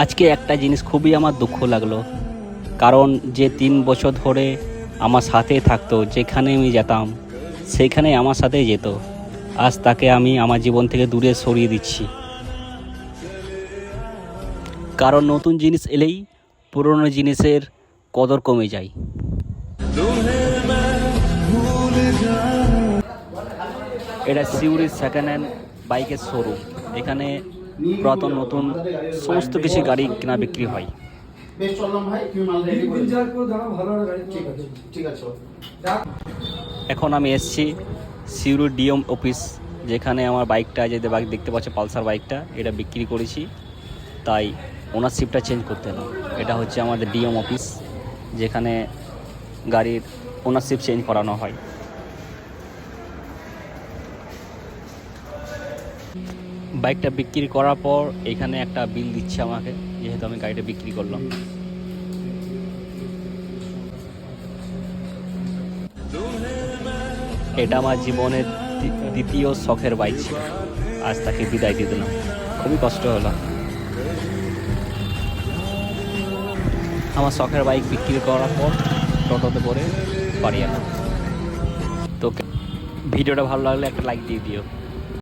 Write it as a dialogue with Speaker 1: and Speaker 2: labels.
Speaker 1: আজকে একটা জিনিস খুবই আমার দুঃখ লাগলো, কারণ যে 3 বছর ধরে আমার সাথেই থাকতো, যেখানে আমি যেতাম সেইখানে আমার সাথেই যেত, আজ তাকে আমি আমার জীবন থেকে দূরে সরিয়ে দিচ্ছি। কারণ নতুন জিনিস এলেই পুরনো জিনিসের কদর কমে যায়। এটা সিউড়ির সেকেন্ড হ্যান্ড বাইকের শোরুম। এখানে পুরাতন নতুন সমস্ত কিছু গাড়ি কেনা বিক্রি হয়।
Speaker 2: বেশ চললাম ভাই, তুমি মাল রেডি করে দাও, ভালো গাড়ি ঠিক আছে, ঠিক আছে।
Speaker 1: এখন আমি এসেছি সিউড়ি ডিএম অফিস, যেখানে আমার বাইকটা যে বাইক দেখতে পাচ্ছ পালসার বাইকটা, এটা বিক্রি করেছি, তাই ওনারশিপটা চেঞ্জ করতে হলো। এটা হচ্ছে আমাদের ডিএম অফিস, যেখানে গাড়ির ওনারশিপ চেঞ্জ করানো হয়। বাইকটা বিক্রি করার পর এখানে একটা বিল দিচ্ছে আমাকে, যেহেতু আমি গাড়িটা বিক্রি করলাম। এটা আমার জীবনের দ্বিতীয় শখের বাইক ছিল, আজ তাকে বিদায় দিয়ে দিলাম, খুবই কষ্ট হলো। আমার শখের বাইক বিক্রি করার পর টোটোতে করে বাড়ি এলাম। তো ভিডিওটা ভালো লাগলে একটা লাইক দিয়ে দিও।